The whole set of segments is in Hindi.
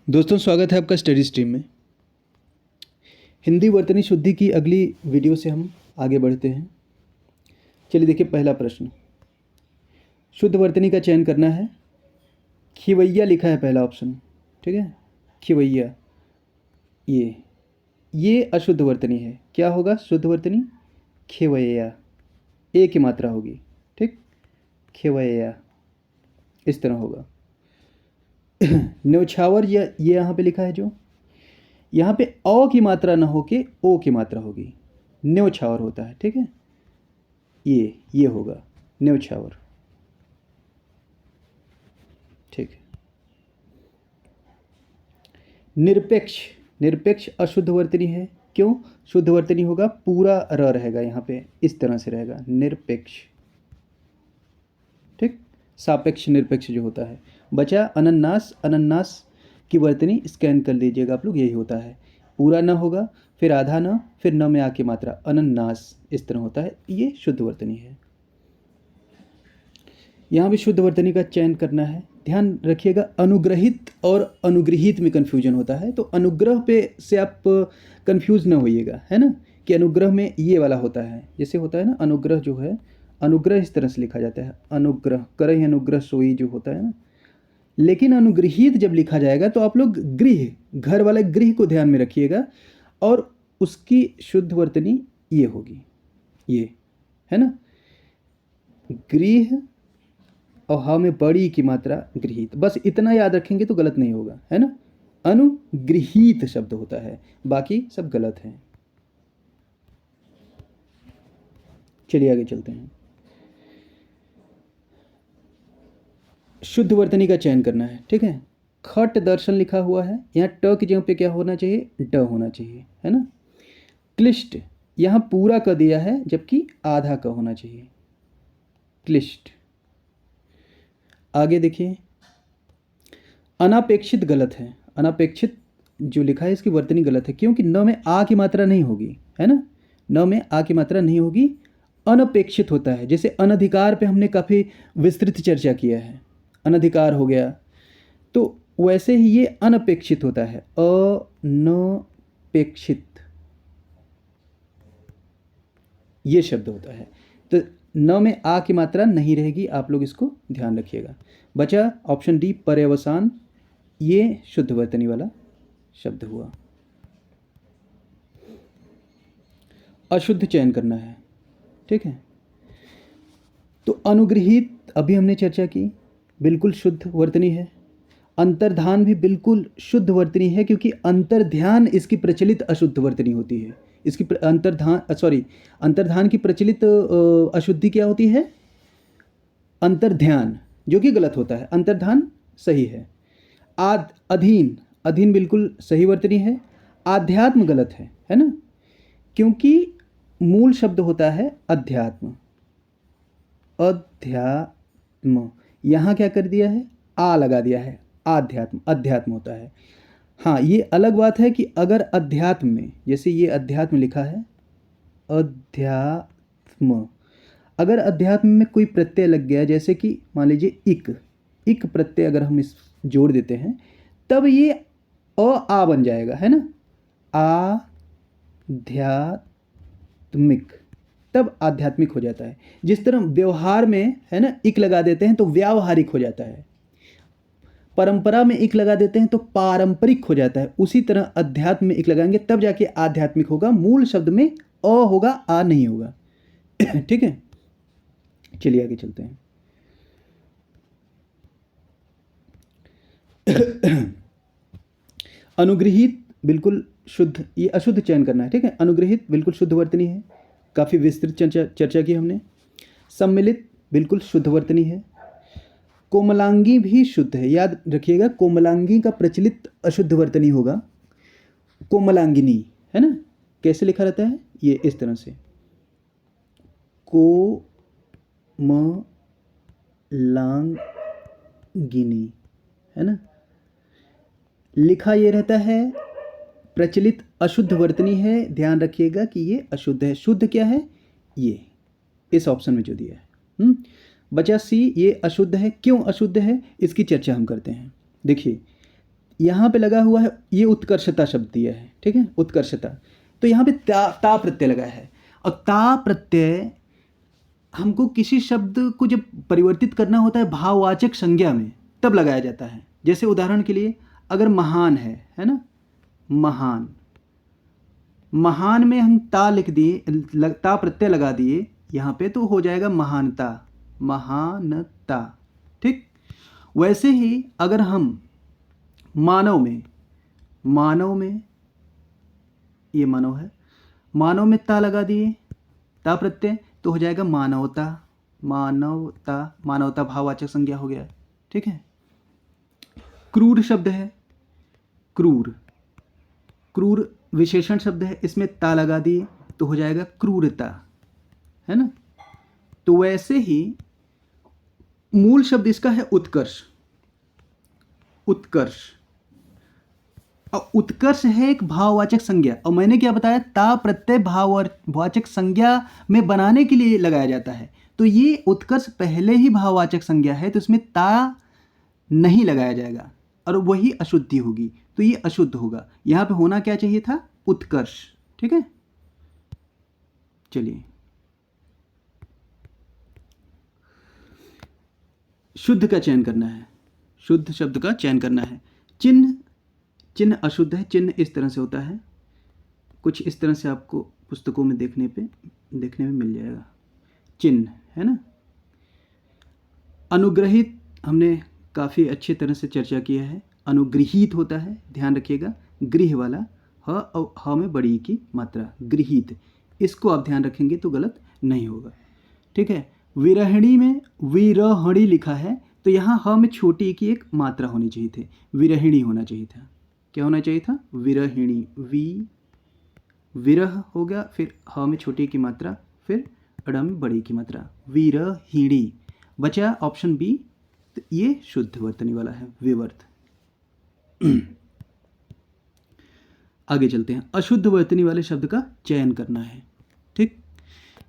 दोस्तों, स्वागत है आपका स्टडी स्ट्रीम में। हिंदी वर्तनी शुद्धि की अगली वीडियो से हम आगे बढ़ते हैं। चलिए देखिए, पहला प्रश्न, शुद्ध वर्तनी का चयन करना है। खिवैया लिखा है पहला ऑप्शन, ठीक है। खिवैया, ये अशुद्ध वर्तनी है। क्या होगा शुद्ध वर्तनी? खिवैया, ए की मात्रा होगी, ठीक। खिवैया इस तरह होगा। न्यौछावर, ये यहाँ पे लिखा है, जो यहाँ पे अ की मात्रा ना होके ओ की मात्रा होगी, न्यौछावर होता है, ठीक है। ये होगा न्यौछावर, ठीक है। निरपेक्ष, निरपेक्ष अशुद्ध वर्तनी है। क्यों? शुद्ध वर्तनी होगा, पूरा र रहेगा यहाँ पे, इस तरह से रहेगा निरपेक्ष, ठीक। सापेक्ष निरपेक्ष जो होता है। बचा अनन्नास, अनन्नास की वर्तनी स्कैन कर लीजिएगा आप लोग, यही होता है। पूरा न होगा, फिर आधा न, फिर न में आ की मात्रा, अनन्नास इस तरह होता है। ये शुद्ध वर्तनी है। यहाँ भी शुद्ध वर्तनी का चयन करना है। ध्यान रखिएगा, अनुग्रहित और अनुगृहीत में कन्फ्यूजन होता है, तो अनुग्रह पे से आप कन्फ्यूज न होइएगा, है ना, कि अनुग्रह में ये वाला होता है। जैसे होता है ना, अनुग्रह जो है, अनुग्रह इस तरह से लिखा जाता है, अनुग्रह करहि अनुग्रह सोई जो होता है ना। लेकिन अनुगृहीत जब लिखा जाएगा तो आप लोग गृह, घर वाले गृह को ध्यान में रखिएगा, और उसकी शुद्ध वर्तनी ये होगी, ये है ना, गृह और ह में बड़ी की मात्रा गृहीत। बस इतना याद रखेंगे तो गलत नहीं होगा, है ना। अनुगृहीत शब्द होता है, बाकी सब गलत है। चलिए आगे चलते हैं। शुद्ध वर्तनी का चयन करना है, ठीक है। खट दर्शन लिखा हुआ है, यहाँ ट की जगह पे क्या होना चाहिए? ड होना चाहिए, है ना। क्लिष्ट, यहाँ पूरा क दिया है जबकि आधा क होना चाहिए, क्लिष्ट। आगे देखिए, अनापेक्षित गलत है। अनापेक्षित जो लिखा है इसकी वर्तनी गलत है, क्योंकि न में आ की मात्रा नहीं होगी, है ना, न में आ की मात्रा नहीं होगी। अनपेक्षित होता है, जैसे अनधिकार पे हमने काफ़ी विस्तृत चर्चा किया है, अनधिकार हो गया, तो वैसे ही ये अनपेक्षित होता है, अनपेक्षित ये शब्द होता है। तो न में आ की मात्रा नहीं रहेगी, आप लोग इसको ध्यान रखिएगा। बचा ऑप्शन डी, पर्यवसान, ये शुद्ध वर्तनी वाला शब्द हुआ। अशुद्ध चयन करना है, ठीक है। तो अनुगृहीत अभी हमने चर्चा की, बिल्कुल शुद्ध वर्तनी है। अंतर्धान भी बिल्कुल शुद्ध वर्तनी है, क्योंकि अंतर्ध्यान इसकी प्रचलित अशुद्ध वर्तनी होती है। इसकी अंतर्धान की प्रचलित अशुद्धि क्या होती है? अंतर्ध्यान, जो कि गलत होता है, अंतर्धान सही है। अधीन, अधीन बिल्कुल सही वर्तनी है। आध्यात्म गलत है ना, क्योंकि मूल शब्द होता है अध्यात्म, अध्यात्म। यहाँ क्या कर दिया है? आ लगा दिया है, आध्यात्म, अध्यात्म होता है। हाँ, ये अलग बात है कि अगर अध्यात्म में, जैसे ये अध्यात्म लिखा है, अध्यात्म, अगर अध्यात्म में कोई प्रत्यय लग गया, जैसे कि मान लीजिए इक, इक प्रत्यय अगर हम इस जोड़ देते हैं, तब ये आ बन जाएगा, है ना, आध्यात्मिक, तब आध्यात्मिक हो जाता है। जिस तरह व्यवहार में, है ना, इक लगा देते हैं तो व्यावहारिक हो जाता है, परंपरा में इक लगा देते हैं तो पारंपरिक हो जाता है। उसी तरह अध्यात्म में इक लगाएंगे तब जाके आध्यात्मिक होगा। मूल शब्द में अ होगा, आ नहीं होगा। ठीक है, चलिए आगे चलते हैं। अनुगृहीत बिल्कुल शुद्ध, ये अशुद्ध चयन करना है, ठीक है। अनुगृहीत बिल्कुल शुद्ध वर्तनी है, काफ़ी विस्तृत चर्चा की हमने। सम्मिलित बिल्कुल शुद्ध वर्तनी है। कोमलांगी भी शुद्ध है, याद रखिएगा, कोमलांगी का प्रचलित अशुद्ध वर्तनी होगा कोमलांगिनी, है ना। कैसे लिखा रहता है? ये इस तरह से, कोमलांगिनी, है ना, लिखा ये रहता है। प्रचलित अशुद्ध वर्तनी है, ध्यान रखिएगा कि ये अशुद्ध है। शुद्ध क्या है? ये इस ऑप्शन में जो दिया है। बचा सी, ये अशुद्ध है। क्यों अशुद्ध है, इसकी चर्चा हम करते हैं। देखिए, यहाँ पे लगा हुआ है, ये उत्कर्षता शब्द दिया है, ठीक है, उत्कर्षता। तो यहाँ पे ता प्रत्यय लगा है, और ता प्रत्यय हमको किसी शब्द को जब परिवर्तित करना होता है भाववाचक संज्ञा में, तब लगाया जाता है। जैसे उदाहरण के लिए अगर महान है ना, महान, महान में हम ता लिख दिए, ता प्रत्यय लगा दिए यहाँ पे, तो हो जाएगा महानता, महानता, ठीक। वैसे ही अगर हम मानव में, मानव में, ये मानव है, मानव में ता लगा दिए, ता प्रत्यय, तो हो जाएगा मानवता, मानवता, मानवता भाववाचक संज्ञा हो गया, ठीक है। क्रूर शब्द है, क्रूर, क्रूर विशेषण शब्द है, इसमें ता लगा दिए तो हो जाएगा क्रूरता, है ना। तो वैसे ही मूल शब्द इसका है उत्कर्ष, उत्कर्ष, और उत्कर्ष है एक भाववाचक संज्ञा। और मैंने क्या बताया, ता प्रत्यय भाववाचक संज्ञा में बनाने के लिए लगाया जाता है। तो ये उत्कर्ष पहले ही भाववाचक संज्ञा है, तो इसमें ता नहीं लगाया जाएगा और वही अशुद्धि होगी, तो ये अशुद्ध होगा। यहाँ पे होना क्या चाहिए था, उत्कर्ष, ठीक है। चलिए, शुद्ध का चयन करना है, शुद्ध शब्द का चयन करना है। चिन्ह, चिन्ह अशुद्ध है, चिन्ह इस तरह से होता है, कुछ इस तरह से आपको पुस्तकों में देखने में मिल जाएगा, चिन्ह, है ना। अनुग्रहित हमने काफ़ी अच्छी तरह से चर्चा किया है, अनुगृहीत होता है, ध्यान रखिएगा, गृह वाला ह और ह में बड़ी की मात्रा, गृहीत, इसको आप ध्यान रखेंगे तो गलत नहीं होगा, ठीक है। विरहिणी में विरहणी लिखा है, तो यहाँ ह में छोटी की एक मात्रा होनी चाहिए थी, विरहिणी होना चाहिए था। क्या होना चाहिए था, विरहिणी, विरह हो गया, फिर ह में छोटी की मात्रा, फिर अड़ में बड़ी की मात्रा, विरहिणी। बचा ऑप्शन बी, तो ये शुद्ध वर्तनी वाला है, विवर्त। आगे चलते हैं, अशुद्ध वर्तनी वाले शब्द का चयन करना है, ठीक।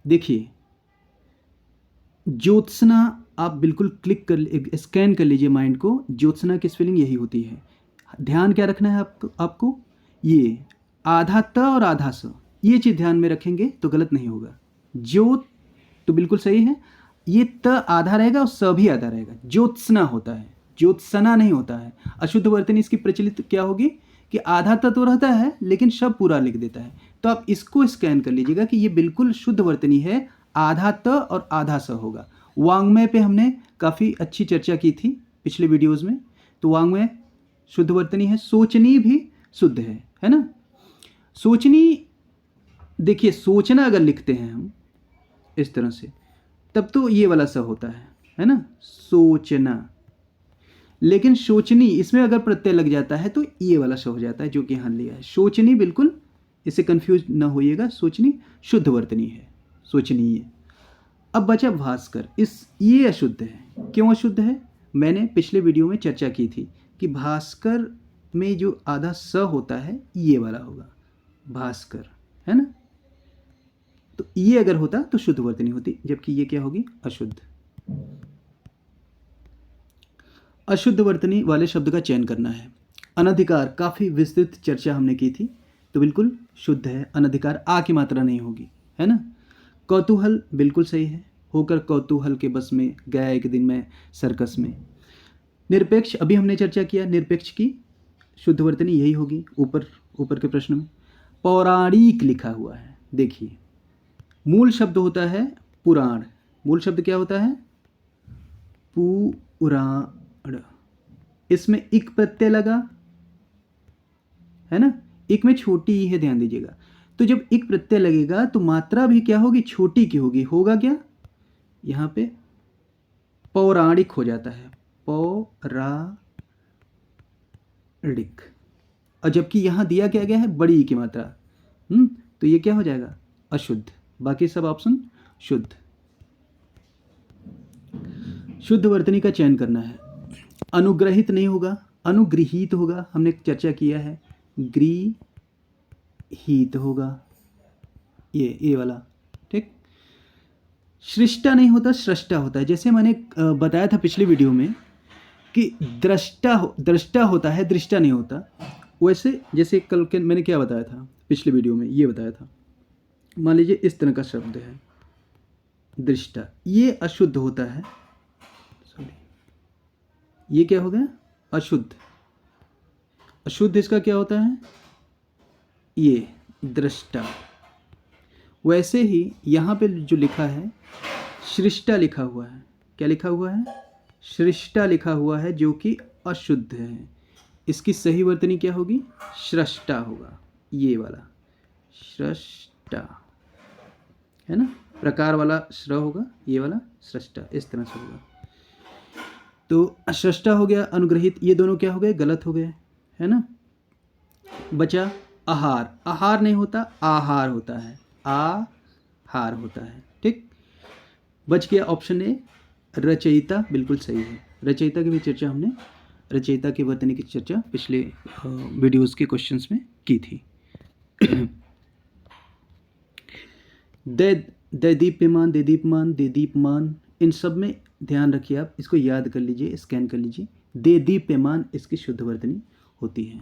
देखिए, ज्योत्सना, आप बिल्कुल क्लिक कर, स्कैन कर लीजिए माइंड को, ज्योत्सना की स्पेलिंग यही होती है। ध्यान क्या रखना है आपको, ये आधा त और आधा स, ये चीज़ ध्यान में रखेंगे तो गलत नहीं होगा। ज्योत तो बिल्कुल सही है, ये त आधा रहेगा और स भी आधा रहेगा, ज्योत्सना होता है, ज्योत्सना नहीं होता है। अशुद्ध वर्तनी इसकी प्रचलित क्या होगी कि आधा त तो रहता है लेकिन शब्द पूरा लिख देता है। तो आप इसको स्कैन कर लीजिएगा कि ये बिल्कुल शुद्ध वर्तनी है, आधा त और आधा स होगा। वांग्मय पे हमने काफ़ी अच्छी चर्चा की थी पिछले वीडियोज़ में, तो वांग्मय शुद्ध वर्तनी है। सोचनी भी शुद्ध है ना। सोचनी, देखिए सोचना अगर लिखते हैं हम इस तरह से, तब तो ये वाला स होता है ना, सोचना। लेकिन शोचनी, इसमें अगर प्रत्यय लग जाता है तो ये वाला स हो जाता है, जो कि यहाँ लिया है। शोचनी, बिल्कुल इससे कंफ्यूज ना होइएगा, सोचनी शुद्ध वर्तनी है, सोचनीय। अब बचा भास्कर, ये अशुद्ध है। क्यों अशुद्ध है, मैंने पिछले वीडियो में चर्चा की थी कि भास्कर में जो आधा स होता है ये वाला होगा, भास्कर, है ना। तो ये अगर होता तो शुद्ध वर्तनी होती, जबकि ये क्या होगी, अशुद्ध। अशुद्ध वर्तनी वाले शब्द का चयन करना है। अनधिकार, काफ़ी विस्तृत चर्चा हमने की थी, तो बिल्कुल शुद्ध है, अनधिकार, आ की मात्रा नहीं होगी, है ना। कौतूहल बिल्कुल सही है, होकर कौतूहल के बस में गया एक दिन मैं सर्कस में। निरपेक्ष, अभी हमने चर्चा किया, निरपेक्ष की शुद्ध वर्तनी यही होगी, ऊपर के प्रश्न में। पौराणिक लिखा हुआ है, देखिए मूल शब्द होता है पुराण, मूल शब्द क्या होता है, पुराण। इसमें इक प्रत्यय लगा है ना, इक में छोटी ही है, ध्यान दीजिएगा। तो जब इक प्रत्यय लगेगा तो मात्रा भी क्या होगी, छोटी की होगी, होगा क्या, यहाँ पे पौराणिक हो जाता है, पौराणिक। और जबकि यहाँ दिया क्या गया है, बड़ी की मात्रा, तो ये क्या हो जाएगा, अशुद्ध। बाकी सब ऑप्शन शुद्ध। शुद्ध वर्तनी का चयन करना है। अनुग्रहित नहीं होगा, अनुगृहीत होगा, हमने चर्चा किया है, गृहीत होगा, ये वाला, ठीक। सृष्टा नहीं होता, सृष्टा होता है। जैसे मैंने बताया था पिछली वीडियो में कि दृष्टा होता है, दृष्टा नहीं होता। वैसे जैसे कल के मैंने क्या बताया था पिछले वीडियो में, ये बताया था, मान लीजिए इस तरह का शब्द है दृष्टा, ये अशुद्ध होता है, सॉरी ये क्या हो गया अशुद्ध। अशुद्ध इसका क्या होता है, ये दृष्टा। वैसे ही यहाँ पे जो लिखा है सृष्टा लिखा हुआ है, क्या लिखा हुआ है, सृष्टा लिखा हुआ है, जो कि अशुद्ध है। इसकी सही वर्तनी क्या होगी, सृष्टा होगा, ये वाला सृष्टा है ना, प्रकार वाला श्र होगा, ये वाला सृष्टा, इस तरह से होगा। तो सृष्टा हो गया, अनुग्रहित, ये दोनों क्या हो गए, गलत हो गए, है ना। बचा आहार, आहार नहीं होता, आहार होता है, आहार होता है, ठीक। बच गया ऑप्शन ए रचयिता, बिल्कुल सही है। रचयिता की भी चर्चा हमने, रचयिता की वर्तनी की चर्चा पिछले वीडियोस के क्वेश्चंस में की थी। दैदीप्यमान, देदीप्यमान, देदीप्यमान, इन सब में ध्यान रखिए, आप इसको याद कर लीजिए, स्कैन कर लीजिए। देदीप्यमान इसकी शुद्ध वर्तनी होती है।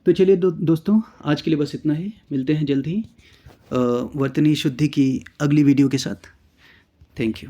तो चलिए दोस्तों, आज के लिए बस इतना ही। मिलते हैं जल्द ही वर्तनी शुद्धि की अगली वीडियो के साथ। Thank you.